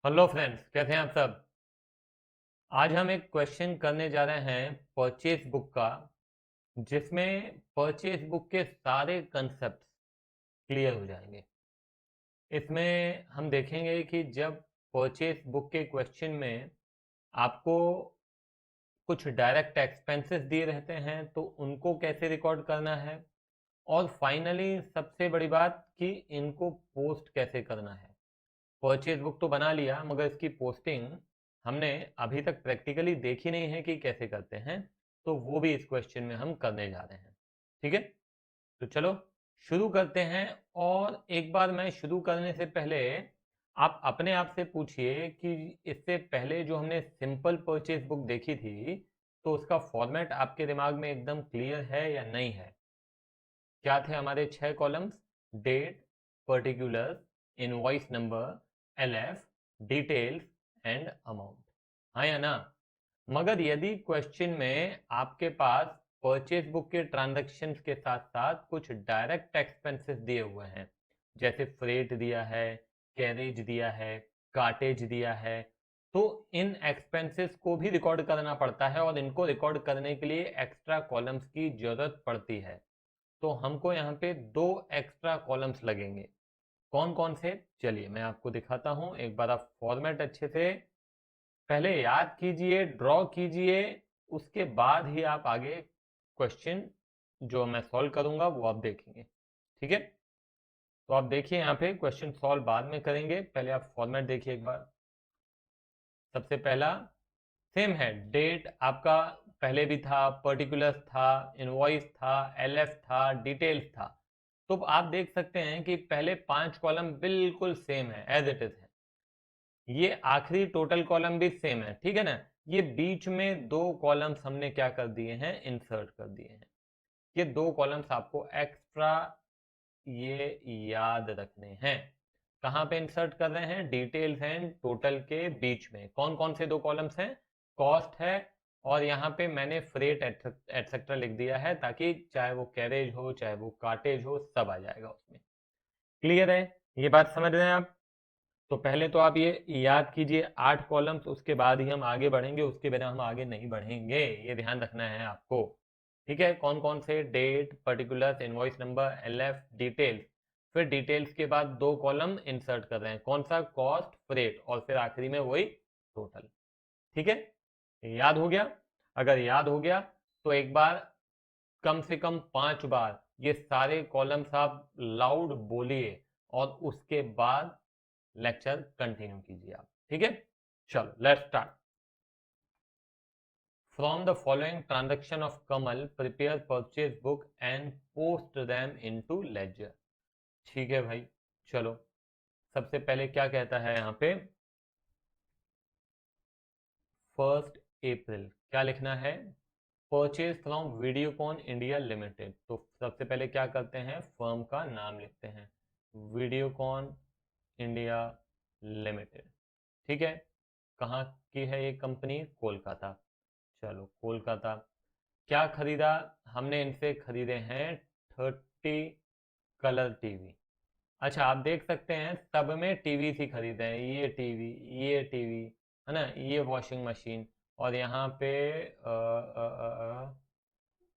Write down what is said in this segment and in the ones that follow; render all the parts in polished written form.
Hello friends, कैसे हैं आप सब। आज हम एक क्वेश्चन करने जा रहे हैं परचेज बुक का, जिसमें परचेज बुक के सारे कंसेप्ट क्लियर हो जाएंगे। इसमें हम देखेंगे कि जब परचेज बुक के क्वेश्चन में आपको कुछ डायरेक्ट एक्सपेंसेस दिए रहते हैं तो उनको कैसे रिकॉर्ड करना है, और फाइनली सबसे बड़ी बात कि इनको पोस्ट कैसे करना है। परचेज बुक तो बना लिया, मगर इसकी पोस्टिंग हमने अभी तक प्रैक्टिकली देखी नहीं है कि कैसे करते हैं। तो वो भी इस क्वेश्चन में हम करने जा रहे हैं। ठीक है, तो चलो शुरू करते हैं। और एक बार मैं शुरू करने से पहले आप अपने आप से पूछिए कि इससे पहले जो हमने सिंपल परचेज बुक देखी थी, तो उसका फॉर्मेट आपके दिमाग में एकदम क्लियर है या नहीं है। क्या थे हमारे 6 columns? Date, particular, invoice number, LF, details and amount. हाँ या ना? मगर यदि क्वेश्चन में आपके पास परचेज बुक के ट्रांजैक्शंस के साथ साथ कुछ डायरेक्ट एक्सपेंसेस दिए हुए हैं, जैसे फ्रेट दिया है, कैरेज दिया है, कार्टेज दिया है, तो इन एक्सपेंसेस को भी रिकॉर्ड करना पड़ता है, और इनको रिकॉर्ड करने के लिए एक्स्ट्रा कॉलम्स की जरूरत पड़ती है। तो हमको यहाँ पे 2 एक्स्ट्रा कॉलम्स लगेंगे। कौन कौन से, चलिए मैं आपको दिखाता हूँ। एक बार आप फॉर्मेट अच्छे से पहले याद कीजिए, ड्रॉ कीजिए, उसके बाद ही आप आगे क्वेश्चन जो मैं सॉल्व करूंगा वो आप देखेंगे। ठीक है, तो आप देखिए यहाँ पे क्वेश्चन सॉल्व बाद में करेंगे, पहले आप फॉर्मेट देखिए एक बार। सबसे पहला सेम है, डेट आपका पहले भी था, पर्टिकुलर्स था, इनवॉइस था, एलएफ था, डिटेल्स था। तो आप देख सकते हैं कि पहले 5 कॉलम बिल्कुल सेम है, एज इट इज है। ये आखिरी टोटल कॉलम भी सेम है, ठीक है ना। ये बीच में 2 कॉलम्स हमने क्या कर दिए हैं, इंसर्ट कर दिए हैं। ये 2 कॉलम्स आपको एक्स्ट्रा ये याद रखने हैं। कहाँ पे इंसर्ट कर रहे हैं? डिटेल्स एंड टोटल के बीच में। कौन कौन से 2 कॉलम्स हैं? कॉस्ट है, और यहाँ पे मैंने फ्रेट एटसेट्रा लिख दिया है, ताकि चाहे वो कैरेज हो चाहे वो कार्टेज हो, सब आ जाएगा उसमें। क्लियर है? ये बात समझ रहे हैं आप? तो पहले तो आप ये याद कीजिए 8 कॉलम्स, उसके बाद ही हम आगे बढ़ेंगे, उसके बिना हम आगे नहीं बढ़ेंगे, ये ध्यान रखना है आपको। ठीक है, कौन कौन से? Date, particular, invoice number, LF, details. फिर डिटेल्स के बाद 2 कॉलम इंसर्ट कर रहे हैं, कौन सा? कॉस्ट, फ्रेट, और फिर आखिरी में वही टोटल। ठीक है, याद हो गया? अगर याद हो गया तो एक बार कम से कम 5 बार ये सारे कॉलम्स आप लाउड बोलिए, और उसके बाद लेक्चर कंटिन्यू कीजिए आप। ठीक है, चलो let's start. From the following transaction of Kamal prepare purchase book and post them into ledger. ठीक है भाई, चलो सबसे पहले क्या कहता है यहाँ पे? 1 अप्रैल क्या लिखना है? Purchase from Videocon India limited. तो सबसे पहले क्या करते हैं, फर्म का नाम लिखते हैं, वीडियोकॉन इंडिया लिमिटेड। ठीक है, कहाँ की है ये कंपनी? कोलकाता। चलो कोलकाता। क्या खरीदा? हमने इनसे खरीदे हैं 30 कलर टीवी। अच्छा, आप देख सकते हैं सब में टीवी ही खरीदे हैं, ये टीवी, ये टीवी, है ना, ये वॉशिंग मशीन, और यहाँ पे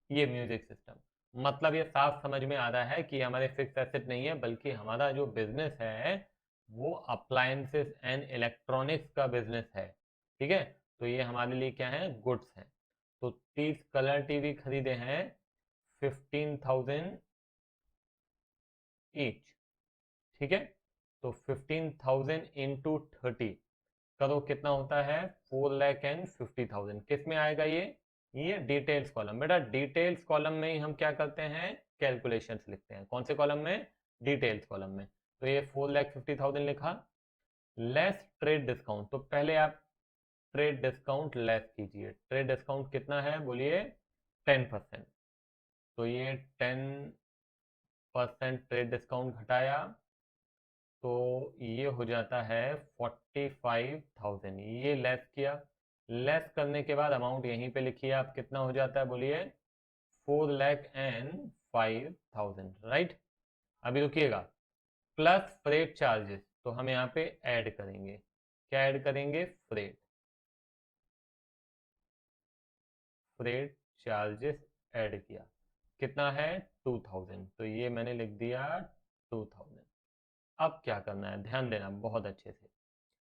ये म्यूजिक सिस्टम। मतलब ये साफ समझ में आ रहा है कि हमारे फिक्स एसेट नहीं है, बल्कि हमारा जो बिजनेस है वो अप्लायंसेस एंड इलेक्ट्रॉनिक्स का बिजनेस है। ठीक है, तो ये हमारे लिए क्या है? गुड्स है। तो 30 कलर टीवी खरीदे हैं 15,000 ईच। ठीक है, तो 15,000 इंटू 30 करो, कितना होता है? 4,50,000। किस में आएगा ये डिटेल्स कॉलम। बेटा डिटेल्स कॉलम में ही हम क्या करते हैं? कैलकुलेशंस लिखते हैं। कौन से कॉलम में? डिटेल्स कॉलम में। तो ये 4,50,000 लिखा, लेस ट्रेड डिस्काउंट। तो पहले आप ट्रेड डिस्काउंट लेस कीजिए। ट्रेड डिस्काउंट कितना है बोलिए? 10%। तो ये 10% ट्रेड डिस्काउंट घटाया, तो ये हो जाता है 45,000। ये लेस किया, लेस करने के बाद अमाउंट यहीं पे लिखिए आप, कितना हो जाता है बोलिए? 4,05,000। राइट, अभी रुकिएगा, प्लस फ्रेट चार्जेस तो हम यहाँ पे ऐड करेंगे। क्या ऐड करेंगे? फ्रेट। फ्रेट चार्जेस ऐड किया, कितना है? 2000, तो ये मैंने लिख दिया 2000। अब क्या करना है, ध्यान देना बहुत अच्छे से।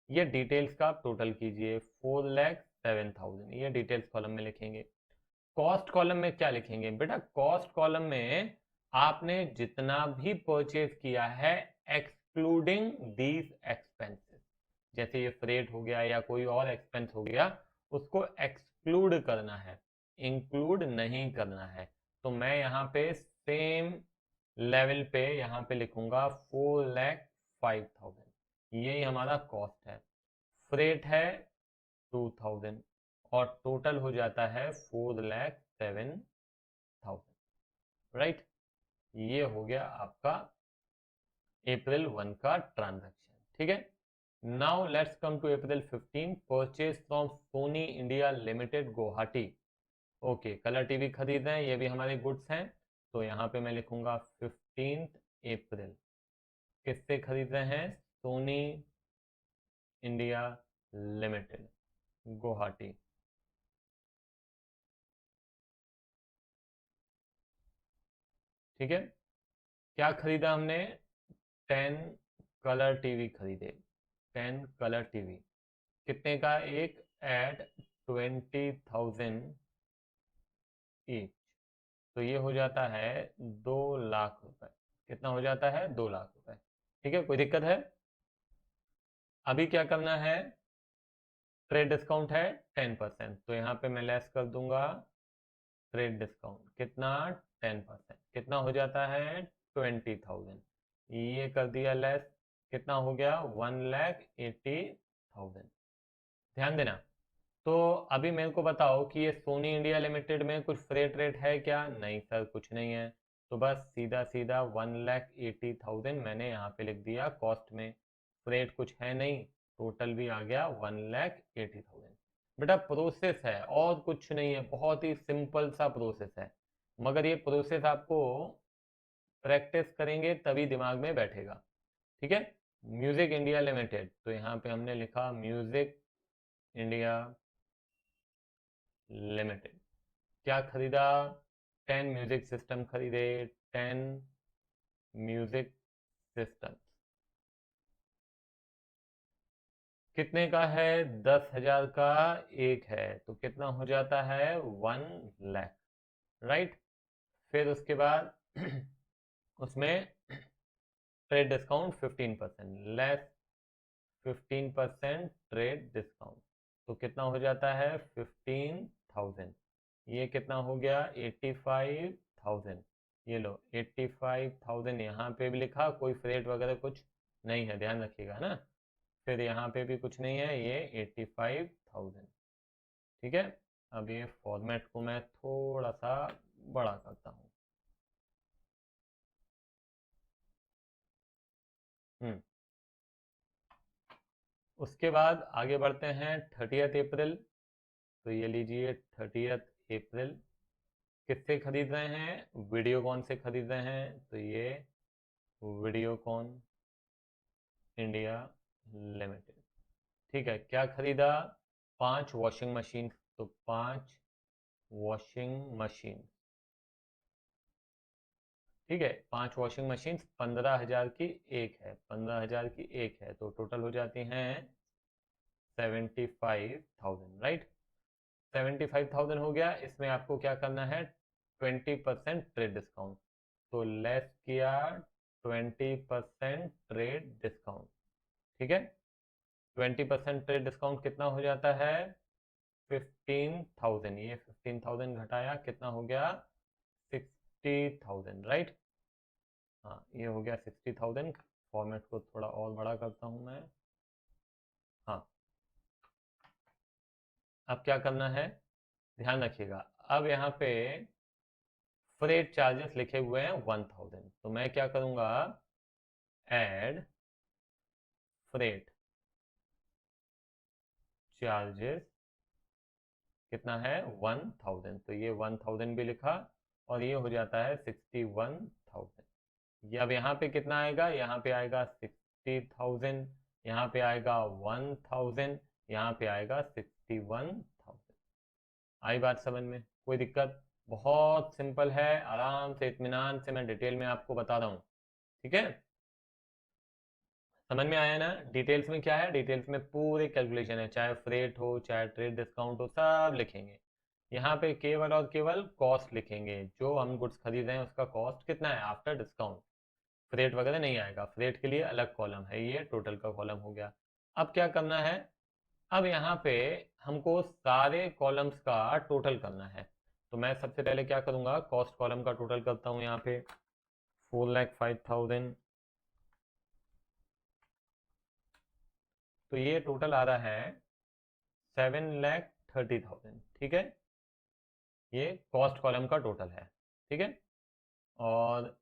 ये डिटेल्स का आप टोटल कीजिए, 4,07,000, ये डिटेल्स कॉलम में लिखेंगे। कॉस्ट कॉलम में क्या लिखेंगे बेटा? कॉस्ट कॉलम में आपने जितना भी परचेज किया है एक्सक्लूडिंग दीज एक्सपेंसेस, जैसे ये फ्रेट हो गया या कोई और एक्सपेंस हो गया, उसको एक्सक्लूड करना है, इंक्लूड नहीं करना है। तो मैं यहाँ पे सेम लेवल पे यहाँ पे लिखूंगा 4,05,000, यही हमारा कॉस्ट है। फ्रेट है 2000 और टोटल हो जाता है 4,07,000, राइट। ये हो गया आपका अप्रैल 1 का ट्रांजैक्शन, ठीक है। Now let's come to April 15, purchase from Sony India limited Guwahati. Okay, colour TV खरीद रहे हैं, ये भी हमारे गुड्स हैं, तो यहाँ पे मैं लिखूंगा 15 अप्रैल। किससे खरीद रहे हैं? Soni India limited Guwahati. ठीक है, क्या खरीदा हमने? 10 कलर टीवी खरीदे, 10 कलर टीवी। कितने का एक? एट 20,000 ईच, तो ये हो जाता है 2 लाख रुपए। कितना हो जाता है? 2 लाख रुपए। ठीक है, कोई दिक्कत है? अभी क्या करना है? ट्रेड डिस्काउंट है 10%, तो यहाँ पे मैं लेस कर दूंगा ट्रेड डिस्काउंट। कितना? 10%। कितना हो जाता है? 20,000। ये कर दिया लेस, कितना हो गया? 1,80,000। ध्यान देना। तो अभी मेरे को बताओ कि ये सोनी इंडिया लिमिटेड में कुछ फ्रेट रेट है क्या? नहीं सर, कुछ नहीं है। तो बस सीधा सीधा 1,80,000 मैंने यहाँ पे लिख दिया कॉस्ट में। फ्रेट कुछ है नहीं, टोटल भी आ गया 1,80,000। बेटा प्रोसेस है और कुछ नहीं है, बहुत ही सिंपल सा प्रोसेस है, मगर ये प्रोसेस आपको प्रैक्टिस करेंगे तभी दिमाग में बैठेगा। ठीक है। म्यूजिक इंडिया लिमिटेड, तो यहाँ पे हमने लिखा म्यूजिक इंडिया लिमिटेड। क्या खरीदा? 10 म्यूजिक सिस्टम खरीदे, 10 म्यूजिक सिस्टम। कितने का है? 10,000 का एक है, तो कितना हो जाता है? 1 लाख, राइट। फिर उसके बाद उसमें trade discount 15%, less 15% trade discount, तो कितना हो जाता है? 15,000। ये कितना हो गया? 85,000। ये लो 85,000, यहाँ पे भी लिखा, कोई फ्रेट वगैरह कुछ नहीं है, ध्यान रखिएगा ना। फिर यहाँ पे भी कुछ नहीं है, ये 85,000। ठीक है। अब ये फॉर्मेट को मैं थोड़ा सा बड़ा करता हूँ। हम्म उसके बाद आगे बढ़ते हैं 30 अप्रैल। तो ये लीजिए 30 अप्रैल। किससे खरीद रहे हैं? वीडियोकॉन से खरीद रहे हैं, तो ये वीडियोकॉन इंडिया लिमिटेड। ठीक है, क्या खरीदा? 5 वॉशिंग मशीन, तो 5 वॉशिंग मशीन। ठीक है, 5 वॉशिंग मशीन 15,000 की एक है, 15,000 की एक है, तो टोटल हो जाती हैं 75,000, राइट। 75,000 हो गया। इसमें आपको क्या करना है? 20% ट्रेड डिस्काउंट, तो लेस किया 20% ट्रेड डिस्काउंट। ठीक है, 20% ट्रेड डिस्काउंट कितना हो जाता है? 15,000। ये 15,000 घटाया, कितना हो गया? 60,000, राइट। हाँ, ये हो गया 60,000। फॉर्मेट को थोड़ा और बड़ा करता हूँ मैं। हाँ, अब क्या करना है, ध्यान रखिएगा। अब यहाँ पे फ्रेट चार्जेस लिखे हुए हैं 1,000, तो मैं क्या करूँगा? ऐड फ्रेट चार्जेस, कितना है? 1,000, तो ये 1,000 भी लिखा, और ये हो जाता है 61,000। ये अब यहाँ पे कितना आएगा? यहाँ पे आएगा 60,000। यहाँ पे आएगा 1000, यहाँ पे आएगा 61,000। आई बात समझ में? कोई दिक्कत? बहुत सिंपल है, आराम से इत्मीनान से मैं डिटेल में आपको बता रहा हूँ, ठीक है? समझ में आया ना? डिटेल्स में क्या है, डिटेल्स में पूरी कैलकुलेशन है, चाहे फ्रेट हो चाहे ट्रेड डिस्काउंट हो, सब लिखेंगे। यहाँ पे केवल और केवल कॉस्ट लिखेंगे, जो हम गुड्स खरीद रहे हैं उसका कॉस्ट कितना है आफ्टर डिस्काउंट। फ्रेट वगैरह नहीं आएगा, फ्रेट के लिए अलग कॉलम है, ये टोटल का कॉलम हो गया। अब क्या करना है, अब यहाँ पे हमको सारे कॉलम्स का टोटल करना है। तो मैं सबसे पहले क्या करूँगा, कॉस्ट कॉलम का टोटल करता हूँ। यहाँ पे 4,05,000, तो ये टोटल आ रहा है 7,30,000, ठीक है? ये कॉस्ट कॉलम का टोटल है, ठीक है? और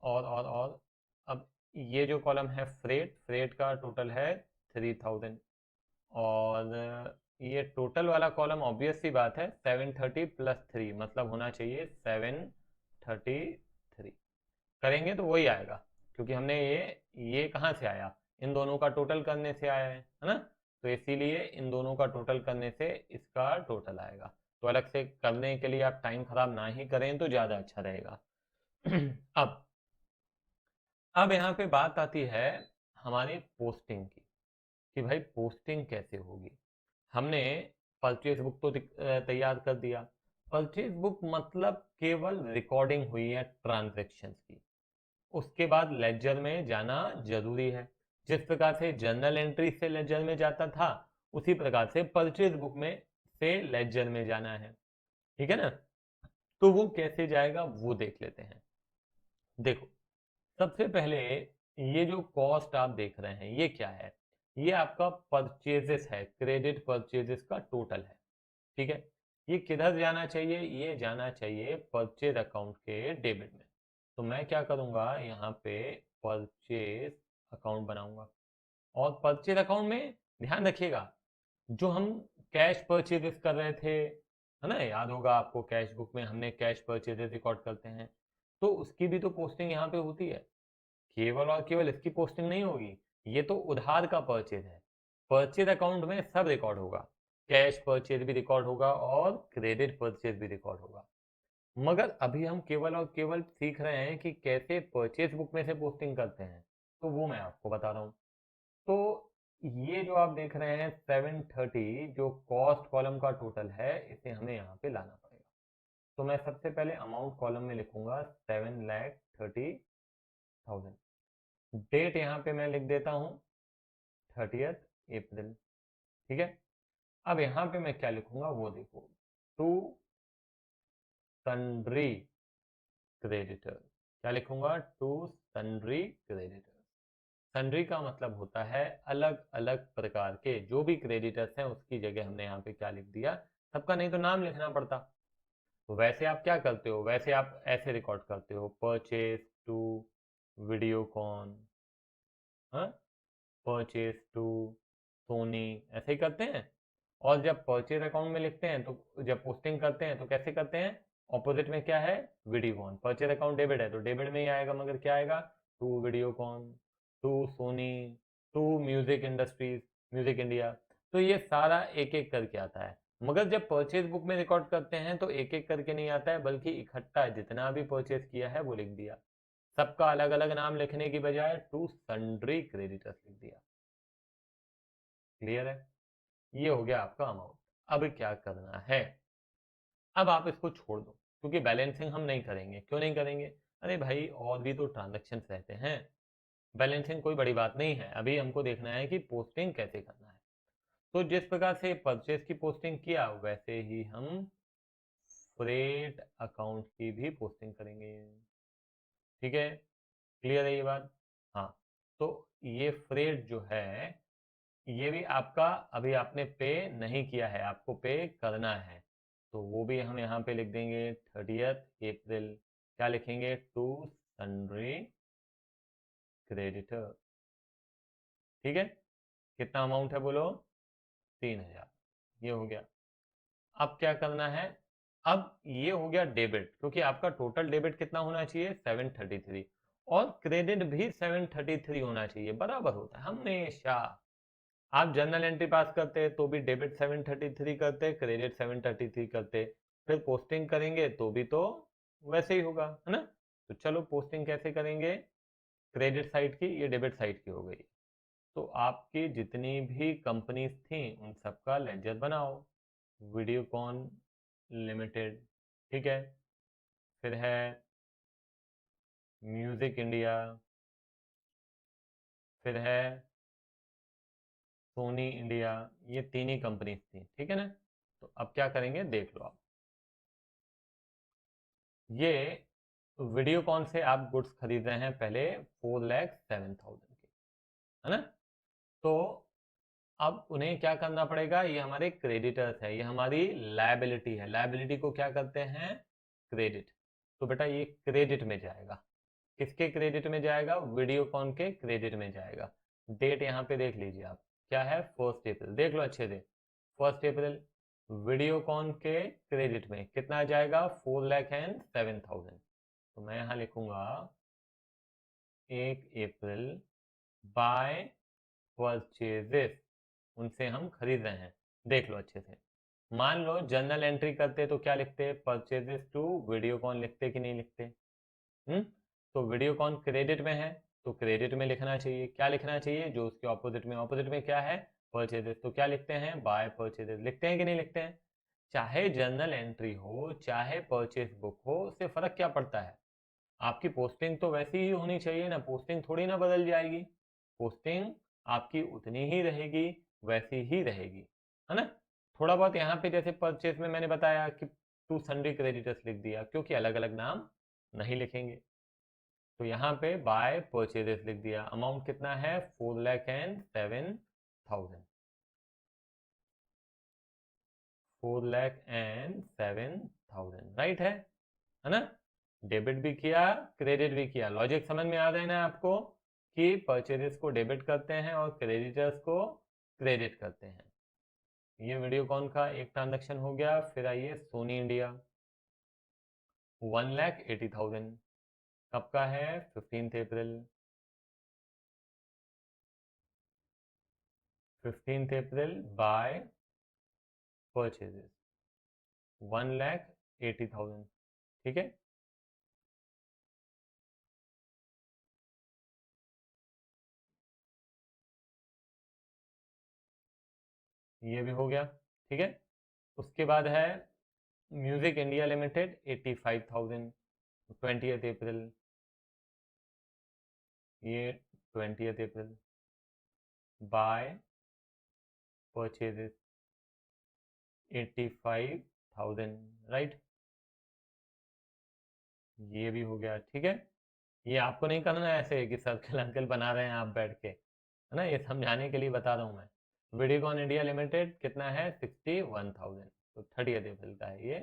और अब ये जो कॉलम है फ्रेट, फ्रेट का टोटल है 3,000। और ये टोटल वाला कॉलम ऑब्वियस सी बात है 730 प्लस 3 मतलब होना चाहिए 733। करेंगे तो वही आएगा, क्योंकि हमने ये कहाँ से आया, इन दोनों का टोटल करने से आया है ना? तो इसीलिए इन दोनों का टोटल करने से इसका टोटल आएगा। तो अलग से करने के लिए आप टाइम खराब ना ही करें तो ज़्यादा अच्छा रहेगा। अब अब यहाँ पे बात आती है हमारी पोस्टिंग की, कि भाई पोस्टिंग कैसे होगी। हमने परचेज बुक तो तैयार कर दिया। परचेज बुक मतलब केवल रिकॉर्डिंग हुई है ट्रांजैक्शंस की, उसके बाद लेजर में जाना जरूरी है। जिस प्रकार से जर्नल एंट्री से लेजर में जाता था, उसी प्रकार से परचेज बुक में से लेजर में जाना है, ठीक है ना? तो वो कैसे जाएगा वो देख लेते हैं। देखो, सबसे पहले ये जो कॉस्ट आप देख रहे हैं ये क्या है, ये आपका परचेजेस है, क्रेडिट परचेजेस का टोटल है, ठीक है? ये किधर जाना चाहिए, ये जाना चाहिए परचेज अकाउंट के डेबिट में। तो मैं क्या करूंगा, यहाँ पे परचेज अकाउंट बनाऊंगा। और परचेज अकाउंट में ध्यान रखिएगा, जो हम कैश परचेजेस कर रहे थे, है ना, याद होगा आपको, कैश बुक में हमने कैश परचेजेस रिकॉर्ड करते हैं, तो उसकी भी तो पोस्टिंग यहाँ पे होती है। केवल और केवल इसकी पोस्टिंग नहीं होगी, ये तो उधार का परचेज है। परचेज अकाउंट में सब रिकॉर्ड होगा, कैश परचेज भी रिकॉर्ड होगा और क्रेडिट परचेज भी रिकॉर्ड होगा। मगर अभी हम केवल और केवल सीख रहे हैं कि कैसे परचेज बुक में से पोस्टिंग करते हैं, तो वो मैं आपको बता रहा हूँ। तो ये जो आप देख रहे हैं 730, जो कॉस्ट कॉलम का टोटल है, इसे हमें यहाँ पे लाना पड़ेगा। तो मैं सबसे पहले अमाउंट कॉलम में लिखूंगा 7,30,000। डेट यहाँ पे मैं लिख देता हूँ 30 अप्रैल, ठीक है? अब यहाँ पे मैं क्या लिखूंगा वो देखो, टू सन्ड्री क्रेडिटर। क्या लिखूंगा, टू सन्ड्री क्रेडिटर। सन्ड्री का मतलब होता है अलग अलग प्रकार के, जो भी क्रेडिटर्स हैं उसकी जगह हमने यहाँ पे क्या लिख दिया, सबका नहीं तो नाम लिखना पड़ता। तो वैसे आप क्या करते हो, वैसे आप ऐसे रिकॉर्ड करते हो, परचेज टू वीडियोकॉन, हाँ, परचेज टू सोनी, ऐसे ही करते हैं। और जब परचेज अकाउंट में लिखते हैं, तो जब पोस्टिंग करते हैं तो कैसे करते हैं, ऑपोजिट में क्या है, वीडियोकॉन। परचेज अकाउंट डेबिट है तो डेबिट में ही आएगा, मगर क्या आएगा, to Videocon, to Sony, to music industries, music India. तो ये सारा एक एक करके आता है। मगर जब परचेज बुक में रिकॉर्ड करते हैं तो एक एक करके नहीं आता है, बल्कि इकट्ठा जितना भी परचेज किया है वो लिख दिया। सबका अलग अलग नाम लिखने की बजाय टू सन्ड्री क्रेडिटर्स लिख दिया। क्लियर है? ये हो गया आपका अमाउंट। अब क्या करना है, अब आप इसको छोड़ दो, क्योंकि बैलेंसिंग हम नहीं करेंगे। क्यों नहीं करेंगे, अरे भाई और भी तो ट्रांजेक्शन रहते हैं, बैलेंसिंग कोई बड़ी बात नहीं है। अभी हमको देखना है कि पोस्टिंग कैसे करना है। तो जिस प्रकार से परचेज की पोस्टिंग किया, वैसे ही हम फ्रेट अकाउंट की भी पोस्टिंग करेंगे, ठीक है? क्लियर है ये बात? हाँ। तो ये फ्रेट जो है, ये भी आपका अभी आपने पे नहीं किया है, आपको पे करना है। तो वो भी हम यहाँ पे लिख देंगे 30 अप्रैल। क्या लिखेंगे, टू सन्ड्री क्रेडिटर, ठीक है? कितना अमाउंट है बोलो, 3,000। ये हो गया। अब क्या करना है, अब ये हो गया डेबिट, क्योंकि आपका टोटल डेबिट कितना होना चाहिए, 733। और क्रेडिट भी 733 होना चाहिए, बराबर होता है हमेशा। आप जर्नल एंट्री पास करते तो भी डेबिट 733 करते, क्रेडिट 733 करते, फिर पोस्टिंग करेंगे तो भी तो वैसे ही होगा, है ना। तो चलो पोस्टिंग कैसे करेंगे, क्रेडिट साइड की, ये डेबिट साइड की हो गई। तो आपकी जितनी भी कंपनीज थी उन सबका लेजर बनाओ, वीडियोकॉन लिमिटेड, ठीक है, फिर है म्यूजिक इंडिया, फिर है सोनी इंडिया, ये तीन ही कंपनीज थी, ठीक है ना। तो अब क्या करेंगे देख लो आप, ये वीडियोकॉन से आप गुड्स खरीद रहे हैं पहले 4,07,000 के, है ना। तो अब उन्हें क्या करना पड़ेगा, ये हमारे क्रेडिटर्स है, ये हमारी लायबिलिटी है, लायबिलिटी को क्या करते हैं, क्रेडिट। तो बेटा ये क्रेडिट में जाएगा, किसके क्रेडिट में जाएगा, वीडियोकॉन के क्रेडिट में जाएगा। डेट यहाँ पे देख लीजिए आप, क्या है 1 अप्रैल, देख लो अच्छे से, 1 अप्रैल। वीडियोकॉन के क्रेडिट में कितना जाएगा, 4,07,000। तो मैं यहाँ लिखूंगा 1 अप्रैल बाय परचेजेस, उनसे हम खरीद रहे हैं। देख लो अच्छे से, मान लो जर्नल एंट्री करते तो क्या लिखते, परचेजेस टू वीडियोकॉन लिखते कि नहीं लिखते। तो वीडियोकॉन क्रेडिट में है तो क्रेडिट में लिखना चाहिए, क्या लिखना चाहिए, जो उसके ऑपोजिट में, ऑपोजिट में क्या है, परचेजेस, तो क्या लिखते हैं, बाय परचेजेस लिखते हैं कि नहीं लिखते हैं। चाहे जर्नल एंट्री हो चाहे परचेज बुक हो, उससे फर्क क्या पड़ता है, आपकी पोस्टिंग तो वैसी ही होनी चाहिए ना, पोस्टिंग थोड़ी ना बदल जाएगी, पोस्टिंग आपकी उतनी ही रहेगी, वैसी ही रहेगी, है ना। थोड़ा बहुत यहाँ पे जैसे परचेज में मैंने बताया कि टू सन्ड्री क्रेडिटर्स लिख दिया, क्योंकि अलग अलग नाम नहीं लिखेंगे। तो यहाँ पे बाय परचेजेस लिख दिया, अमाउंट कितना है 4,07,000, 4,07,000 राइट है ना। डेबिट भी किया क्रेडिट भी किया, लॉजिक समझ में आ रहा है ना आपको, कि परचेजेस को डेबिट करते हैं और क्रेडिटर्स को क्रेडिट करते हैं। ये वीडियोकॉन का एक ट्रांजैक्शन हो गया। फिर आइए सोनी इंडिया, 1,80,000, कब का है, 15 अप्रैल, 15 अप्रैल बाय परचेजेस 1,80,000, ठीक है। ये भी हो गया, ठीक है। उसके बाद है म्यूजिक इंडिया लिमिटेड 85,000, 20 अप्रैल, ये 20 अप्रैल बाय परचेजेस 85,000 राइट, ये भी हो गया, ठीक है। ये आपको नहीं करना है ऐसे कि सर्कल अंकल बना रहे हैं आप बैठ के, है ना, ये समझाने के लिए बता रहा हूँ मैं। वीडियोकॉन इंडिया लिमिटेड कितना है 61,000, तो 30 अप्रैल का है ये,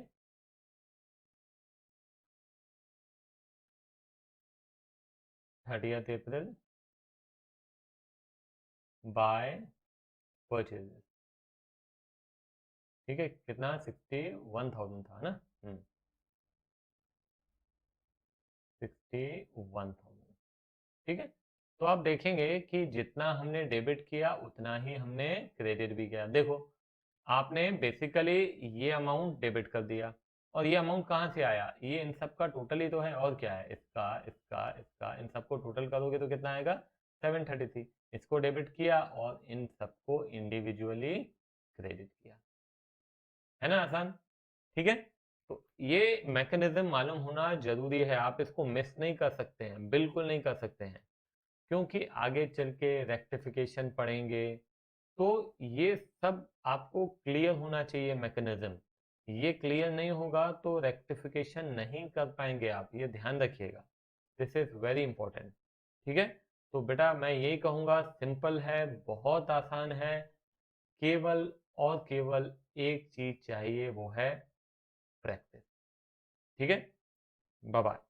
30 अप्रैल बाय परचेजेस, ठीक है, कितना 61,000 था ना, 61,000, ठीक है। तो आप देखेंगे कि जितना हमने डेबिट किया उतना ही हमने क्रेडिट भी किया। देखो आपने बेसिकली ये अमाउंट डेबिट कर दिया, और ये अमाउंट कहाँ से आया, ये इन सब का टोटल ही तो है, और क्या है, इसका इसका इसका इन सबको टोटल करोगे तो कितना आएगा 733। इसको डेबिट किया और इन सबको इंडिविजुअली क्रेडिट किया, है ना, आसान, ठीक है। तो ये मैकेनिज्म मालूम होना जरूरी है, आप इसको मिस नहीं कर सकते हैं, बिल्कुल नहीं कर सकते हैं, क्योंकि आगे चल के रेक्टिफिकेशन पढ़ेंगे तो ये सब आपको क्लियर होना चाहिए मैकेनिज्म। ये क्लियर नहीं होगा तो रेक्टिफिकेशन नहीं कर पाएंगे आप, ये ध्यान रखिएगा, दिस इज वेरी इंपॉर्टेंट, ठीक है। तो बेटा मैं यही कहूँगा, सिंपल है, बहुत आसान है, केवल और केवल एक चीज चाहिए, वो है प्रैक्टिस, ठीक है। Bye bye.